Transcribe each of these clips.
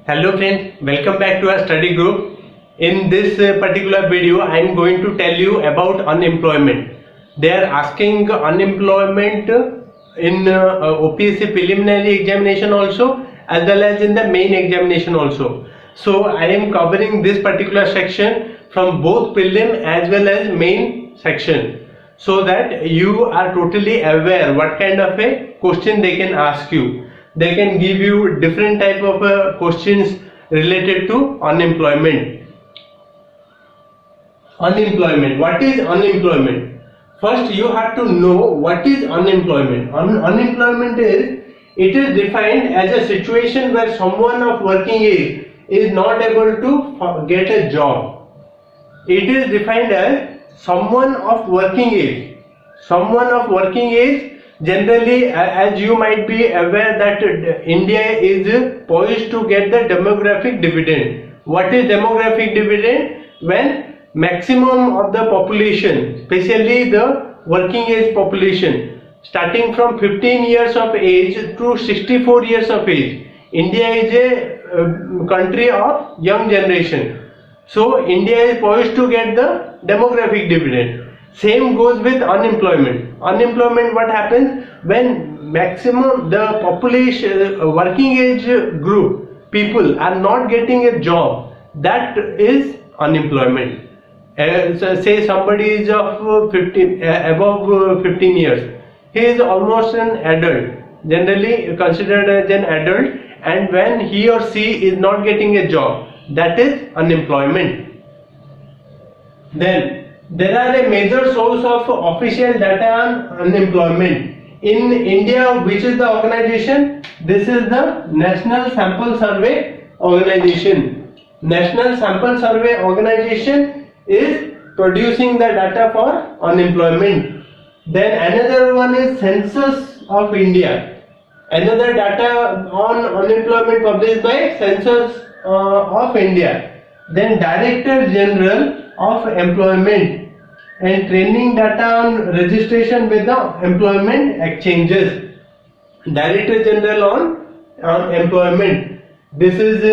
Hello friends, welcome back to our study group. In this particular video, I am going to tell you about unemployment. They are asking unemployment in OPSC preliminary examination also, as well as in the main examination also. So I am covering this particular section from both prelim as well as main section, so that you are totally aware what kind of a question they can ask you. They can give you different type of questions related to unemployment. Unemployment. What is unemployment? First, you have to know what is unemployment. Unemployment it is defined as a situation where someone of working age is not able to get a job. It is defined as someone of working age. Someone of working age. Generally, as you might be aware that India is poised to get the demographic dividend. What is demographic dividend? When maximum of the population, especially the working age population, starting from 15 years of age to 64 years of age. India is a country of young generation. So India is poised to get the demographic dividend. Same goes with unemployment. Unemployment, what happens when maximum the population working age group people are not getting a job, that is unemployment. Say somebody is of above 15 years, he is almost an adult, generally considered as an adult, and when he or she is not getting a job, that is unemployment. Then there are a major source of official data on unemployment. In India, which is the organization? This is the National Sample Survey Organization. National Sample Survey Organization is producing the data for unemployment. Then another one is Census of India. Another data on unemployment published by Census of India. Then Director General of Employment and training data on registration with the employment exchanges. Director General on employment. This is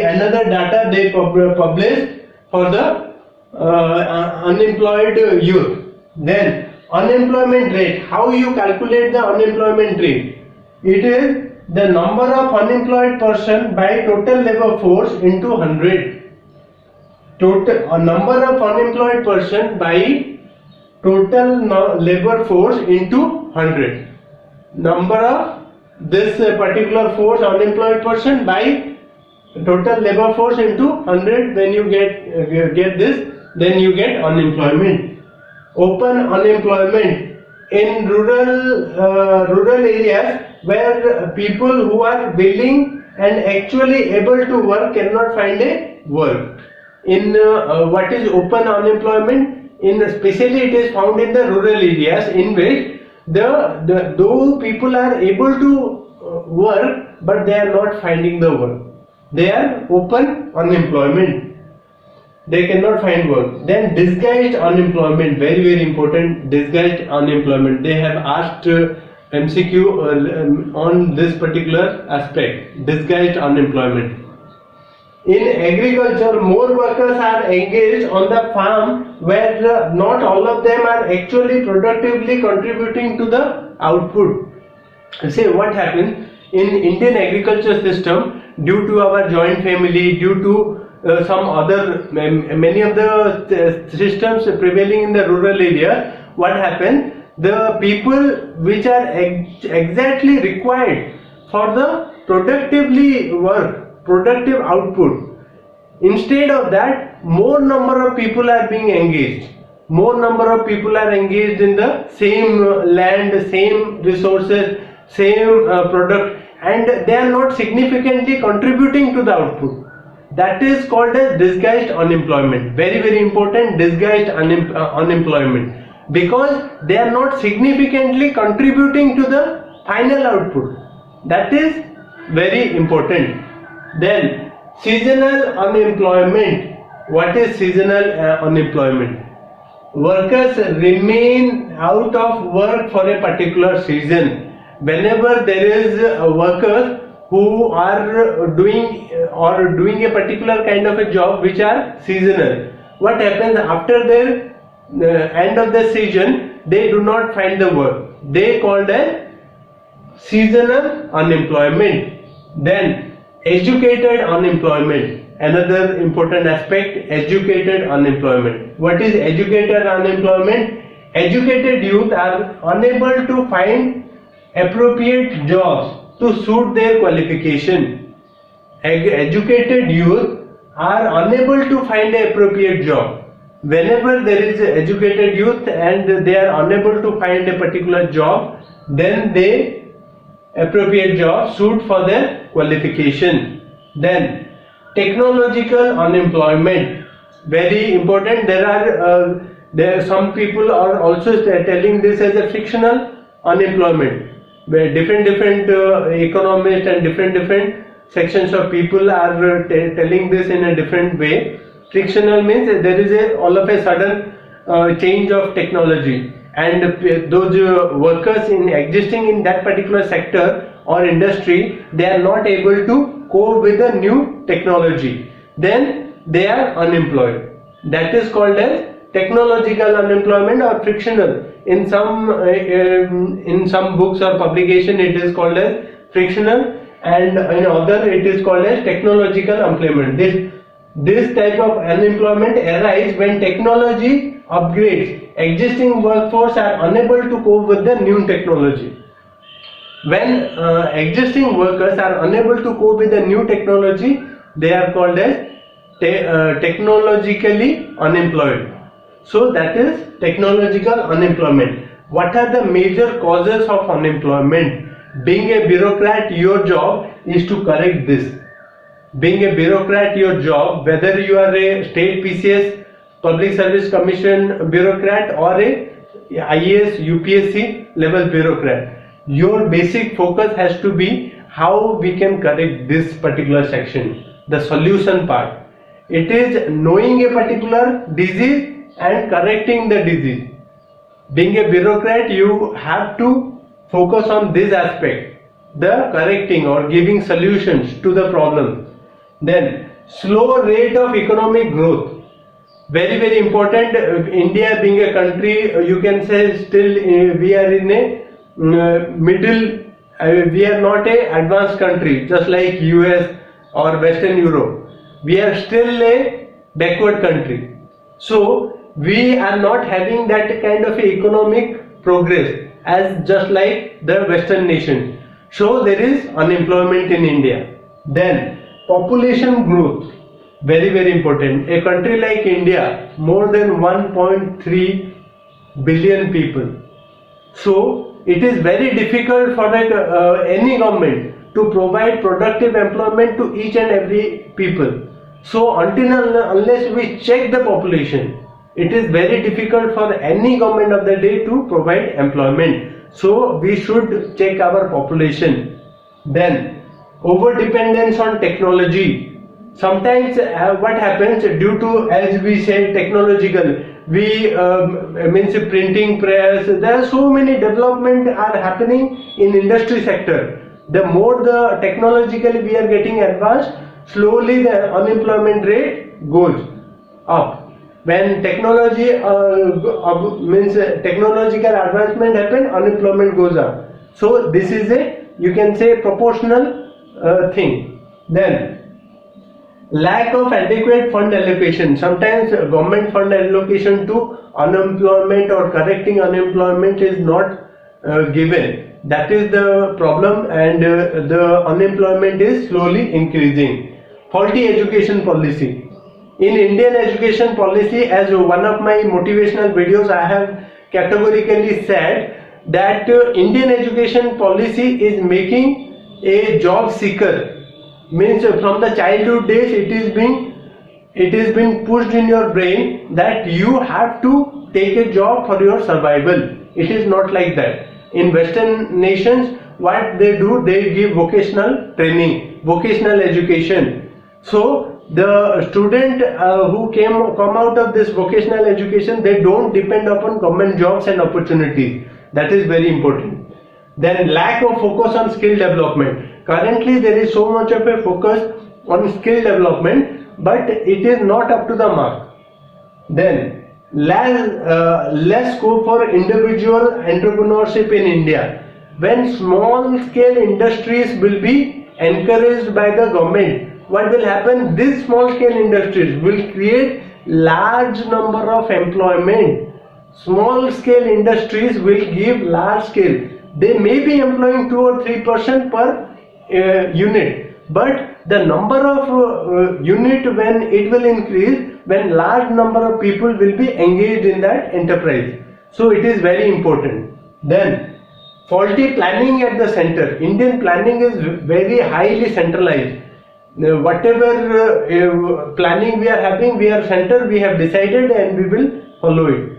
another data they published for the unemployed youth. Then unemployment rate. How you calculate the unemployment rate? It is the number of unemployed person by total labor force into 100. Total number of unemployed person by total labor force into 100. Number of this particular force unemployed person by total labor force into 100. When you get this, then you get unemployment. Open unemployment in rural areas where people who are willing and actually able to work cannot find a work. In what is open unemployment? In especially it is found in the rural areas in which though people are able to work, but they are not finding the work. They are open unemployment. They cannot find work. Then disguised unemployment, very very important. Disguised unemployment. They have asked MCQ on this particular aspect. Disguised unemployment. In agriculture, more workers are engaged on the farm where not all of them are actually productively contributing to the output. Say what happens in Indian agriculture system, due to our joint family, due to some other many of the systems prevailing in the rural area, what happens? The people which are exactly required for the productive output, instead of that, more number of people are being engaged. More number of people are engaged in the same land, same resources, same product, and they are not significantly contributing to the output. That is called as disguised unemployment. Very very important, disguised unemployment, because they are not significantly contributing to the final output. That is very important. Then seasonal unemployment. What is seasonal unemployment? Workers remain out of work for a particular season. Whenever there is workers who are doing a particular kind of a job which are seasonal. What happens after their end of the season, they do not find the work. They called as seasonal unemployment. Then educated unemployment. Another important aspect, educated unemployment. What is educated unemployment? Educated youth are unable to find appropriate jobs to suit their qualification. Educated youth are unable to find an appropriate job. Whenever there is educated youth and they are unable to find a particular job, then they appropriate job suit for their qualification. Then technological unemployment, very important. There some people are also telling this as a frictional unemployment, where different economists and different sections of people are telling this in a different way. Frictional means there is all of a sudden change of technology, and those workers existing in that particular sector or industry, they are not able to cope with the new technology. Then they are unemployed. That is called as technological unemployment or frictional. In some books or publication it is called as frictional, and in other it is called as technological unemployment. This type of unemployment arises when technology upgrades. Existing workforce are unable to cope with the new technology. When existing workers are unable to cope with the new technology, they are called as technologically unemployed. So that is technological unemployment. What are the major causes of unemployment? Being a bureaucrat, your job is to correct this. Being a bureaucrat, your job, whether you are a state PCS, Public Service Commission bureaucrat, or a IAS, UPSC level bureaucrat, your basic focus has to be how we can correct this particular section, the solution part. It is knowing a particular disease and correcting the disease. Being a bureaucrat, you have to focus on this aspect, the correcting or giving solutions to the problem. Then slow rate of economic growth, very important. India being a country, you can say still we are in a middle, we are not a advanced country just like US or Western Europe. We are still a backward country. So we are not having that kind of economic progress as just like the Western nation. So there is unemployment in India. Then population growth, very important. A country like India, more than 1.3 billion people. So it is very difficult for any government to provide productive employment to each and every people. So unless we check the population, it is very difficult for any government of the day to provide employment. So we should check our population. Then overdependence on technology. Sometimes what happens due to, as we say, technological, we means printing press, there are so many development are happening in industry sector. The more the technologically we are getting advanced, slowly the unemployment rate goes up. When technology means technological advancement happen, unemployment goes up. So this is a, you can say, proportional thing. Then lack of adequate fund allocation. Sometimes government fund allocation to unemployment or correcting unemployment is not given. That is the problem, and the unemployment is slowly increasing. Faulty education policy. In Indian education policy, as one of my motivational videos, I have categorically said that Indian education policy is making a job seeker. Means from the childhood days it is being pushed in your brain that you have to take a job for your survival. It is not like that. In Western nations, what they do, they give vocational training, vocational education. So the student who come out of this vocational education, they don't depend upon government jobs and opportunities. That is very important. Then lack of focus on skill development. currently there is so much of a focus on skill development, but it is not up to the mark. Then less scope for individual entrepreneurship in India. When small scale industries will be encouraged by the government, what will happen? These small scale industries will create large number of employment. Small scale industries will give large scale. They may be employing 2 or 3% per unit, but the number of unit, when it will increase, when large number of people will be engaged in that enterprise. So it is very important. Then faulty planning at the center. Indian planning is very highly centralized. Whatever planning we are having, we are center, we have decided and we will follow it.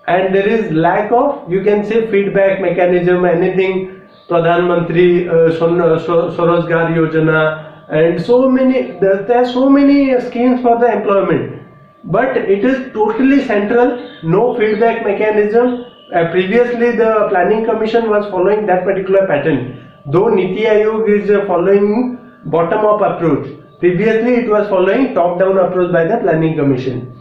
And there is lack of, you can say, feedback mechanism, anything, Pradhan Mantri Swarozgar Yojana, and so many, there are so many schemes for the employment, but it is totally central, no feedback mechanism. Previously the planning commission was following that particular pattern, though Niti Aayog is following bottom up approach. Previously it was following top down approach by the planning commission.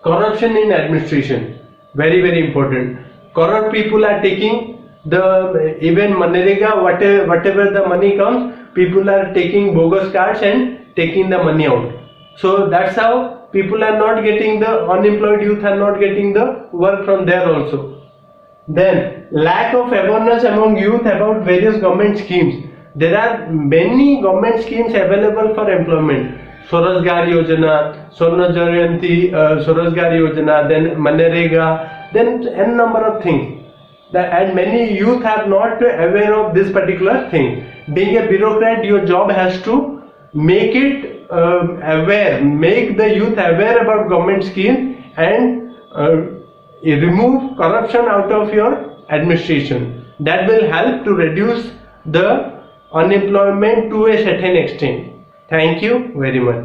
Corruption in administration, very very important. Corrupt people are taking the, even Manrega, whatever the money comes, people are taking bogus cards and taking the money out. So that's how people are not getting, the unemployed youth are not getting the work from there also. Then lack of awareness among youth about various government schemes. There are many government schemes available for employment. Swarozgar Yojana, Swarna Jayanti, Swarozgar Yojana, then Manrega, then n number of things. And many youth are not aware of this particular thing. Being a bureaucrat, your job has to make it aware, make the youth aware about government schemes and remove corruption out of your administration. That will help to reduce the unemployment to a certain extent. Thank you very much.